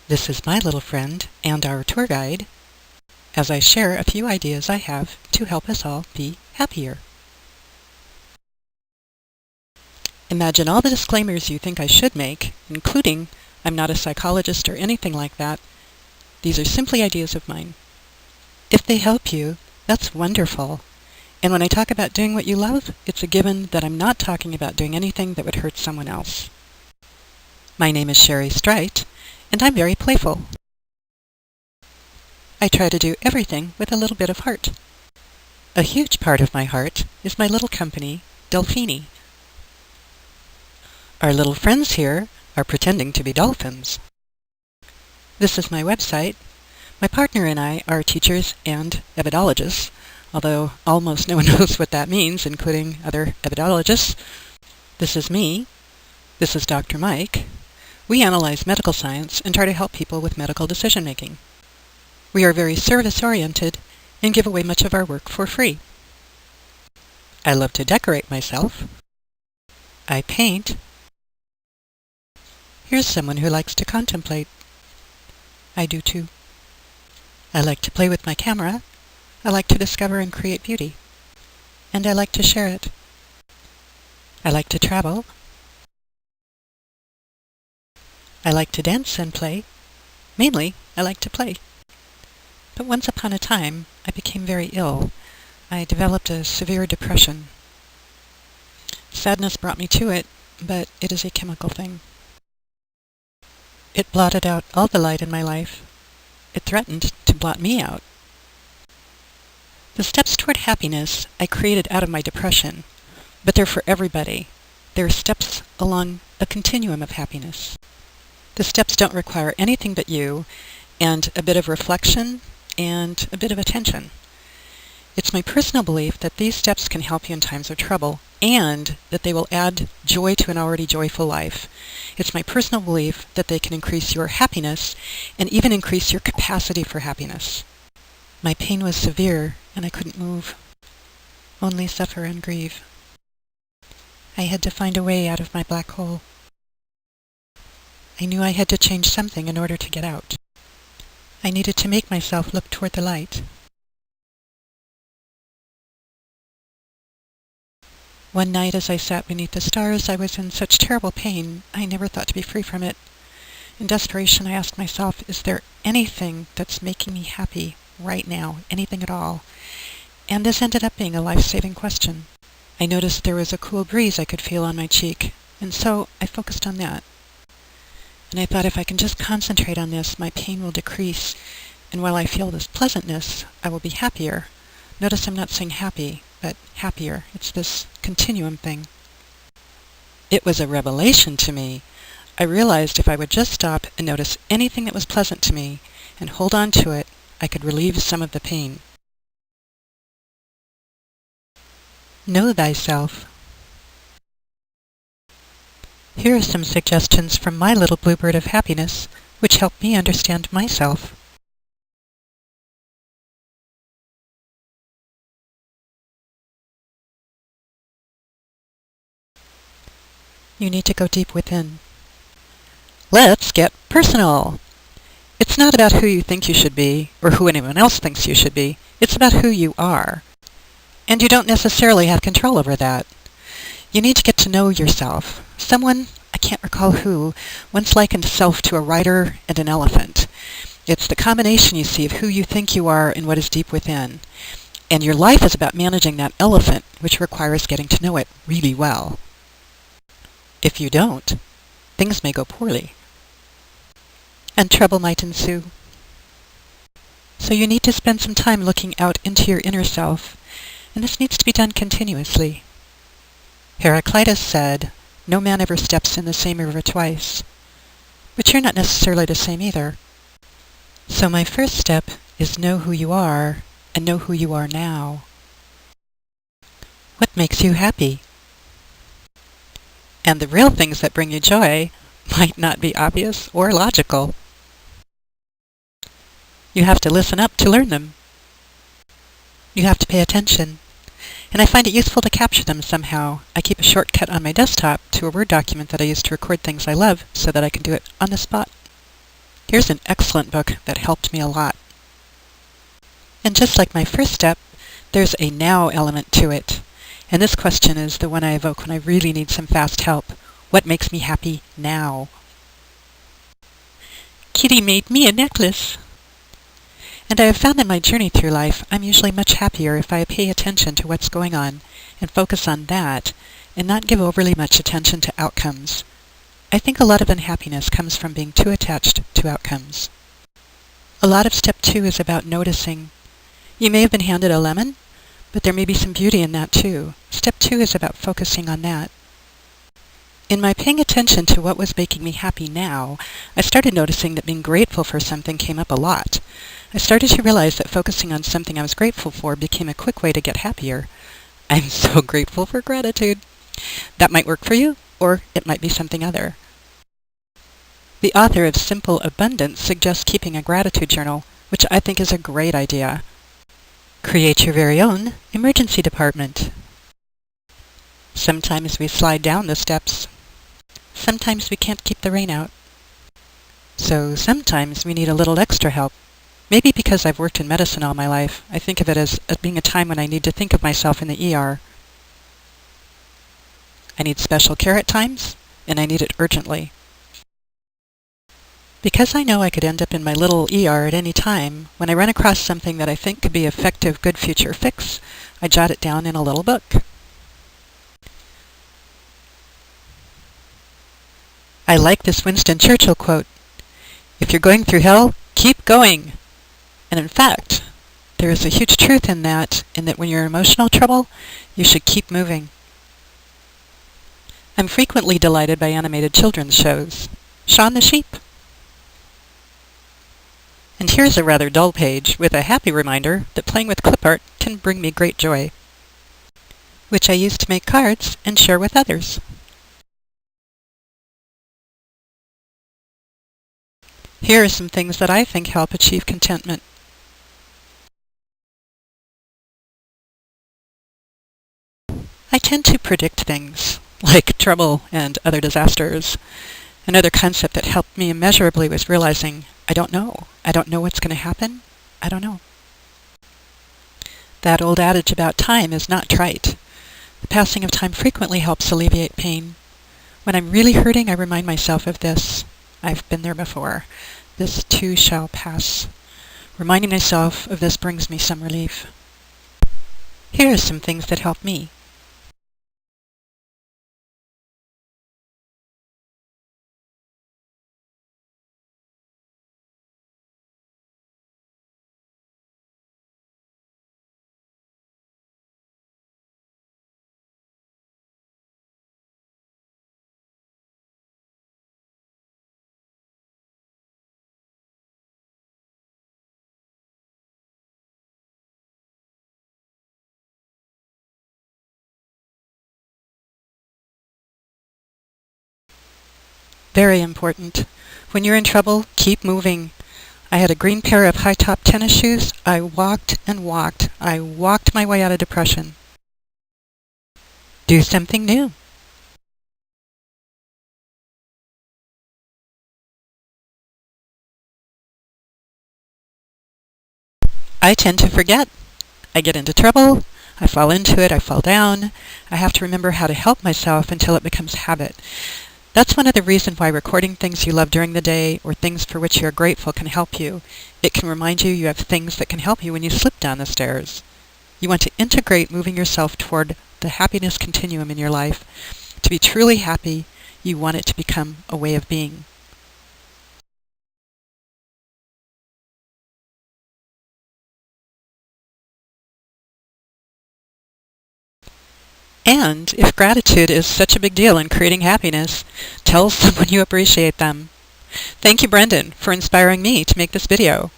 This is my little friend and our tour guide as I share a few ideas I have to help us all be happier. Imagine all the disclaimers you think I should make, including I'm not a psychologist or anything like that. These are simply ideas of mine. If they help you, that's wonderful. And when I talk about doing what you love, it's a given that I'm not talking about doing anything that would hurt someone else. My name is Sheri Strite, and I'm very playful. I try to do everything with a little bit of heart. A huge part of my heart is my little company, Delphini. Our little friends here are pretending to be dolphins. This is my website. My partner and I are teachers and ebidologists, although almost no one knows what that means, including other ebidologists. This is me. This is Dr. Mike. We analyze medical science and try to help people with medical decision-making. We are very service-oriented and give away much of our work for free. I love to decorate myself. I paint. Here's someone who likes to contemplate. I do too. I like to play with my camera. I like to discover and create beauty. And I like to share it. I like to travel. I like to dance and play. Mainly, I like to play. But once upon a time, I became very ill. I developed a severe depression. Sadness brought me to it, but it is a chemical thing. It blotted out all the light in my life. It threatened to blot me out. The steps toward happiness I created out of my depression, but they're for everybody. They're steps along a continuum of happiness. The steps don't require anything but you, and a bit of reflection, and a bit of attention. It's my personal belief that these steps can help you in times of trouble, and that they will add joy to an already joyful life. It's my personal belief that they can increase your happiness, and even increase your capacity for happiness. My pain was severe, and I couldn't move. Only suffer and grieve. I had to find a way out of my black hole. I knew I had to change something in order to get out. I needed to make myself look toward the light. One night as I sat beneath the stars, I was in such terrible pain, I never thought to be free from it. In desperation, I asked myself, is there anything that's making me happy right now? Anything at all? And this ended up being a life-saving question. I noticed there was a cool breeze I could feel on my cheek, and so I focused on that. And I thought if I can just concentrate on this, my pain will decrease, and while I feel this pleasantness, I will be happier. Notice I'm not saying happy, but happier. It's this continuum thing. It was a revelation to me. I realized if I would just stop and notice anything that was pleasant to me and hold on to it, I could relieve some of the pain. Know thyself. Here are some suggestions from my little bluebird of happiness, which help me understand myself. You need to go deep within. Let's get personal. It's not about who you think you should be, or who anyone else thinks you should be. It's about who you are. And you don't necessarily have control over that. You need to get to know yourself. Someone, I can't recall who, once likened self to a rider and an elephant. It's the combination, you see, of who you think you are and what is deep within. And your life is about managing that elephant, which requires getting to know it really well. If you don't, things may go poorly, and trouble might ensue. So you need to spend some time looking out into your inner self, and this needs to be done continuously. Heraclitus said, "No man ever steps in the same river twice." But you're not necessarily the same either. So my first step is know who you are, and know who you are now. What makes you happy? And the real things that bring you joy might not be obvious or logical. You have to listen up to learn them. You have to pay attention. And I find it useful to capture them somehow. I keep a shortcut on my desktop to a Word document that I use to record things I love so that I can do it on the spot. Here's an excellent book that helped me a lot. And just like my first step, there's a now element to it. And this question is the one I evoke when I really need some fast help. What makes me happy now? Kitty made me a necklace. And I have found in my journey through life, I'm usually much happier if I pay attention to what's going on and focus on that and not give overly much attention to outcomes. I think a lot of unhappiness comes from being too attached to outcomes. A lot of step 2 is about noticing. You may have been handed a lemon, but there may be some beauty in that too. Step 2 is about focusing on that. In my paying attention to what was making me happy now, I started noticing that being grateful for something came up a lot. I started to realize that focusing on something I was grateful for became a quick way to get happier. I'm so grateful for gratitude. That might work for you, or it might be something other. The author of Simple Abundance suggests keeping a gratitude journal, which I think is a great idea. Create your very own emergency department. Sometimes we slide down the steps. Sometimes we can't keep the rain out. So sometimes we need a little extra help. Maybe because I've worked in medicine all my life, I think of it as being a time when I need to think of myself in the ER. I need special care at times, and I need it urgently. Because I know I could end up in my little ER at any time, when I run across something that I think could be an effective good future fix, I jot it down in a little book. I like this Winston Churchill quote, "If you're going through hell, keep going." And in fact, there is a huge truth in that when you're in emotional trouble, you should keep moving. I'm frequently delighted by animated children's shows. Shaun the Sheep. And here's a rather dull page with a happy reminder that playing with clip art can bring me great joy, which I use to make cards and share with others. Here are some things that I think help achieve contentment. I tend to predict things, like trouble and other disasters. Another concept that helped me immeasurably was realizing, I don't know. I don't know what's going to happen. I don't know. That old adage about time is not trite. The passing of time frequently helps alleviate pain. When I'm really hurting, I remind myself of this. I've been there before. This too shall pass. Reminding myself of this brings me some relief. Here are some things that help me. Very important. When you're in trouble, keep moving. I had a green pair of high-top tennis shoes. I walked and walked. I walked my way out of depression. Do something new. I tend to forget. I get into trouble. I fall into it. I fall down. I have to remember how to help myself until it becomes habit. That's one of the reasons why recording things you love during the day or things for which you are grateful can help you. It can remind you you have things that can help you when you slip down the stairs. You want to integrate moving yourself toward the happiness continuum in your life. To be truly happy, you want it to become a way of being. And if gratitude is such a big deal in creating happiness, tell someone you appreciate them. Thank you, Brendan, for inspiring me to make this video.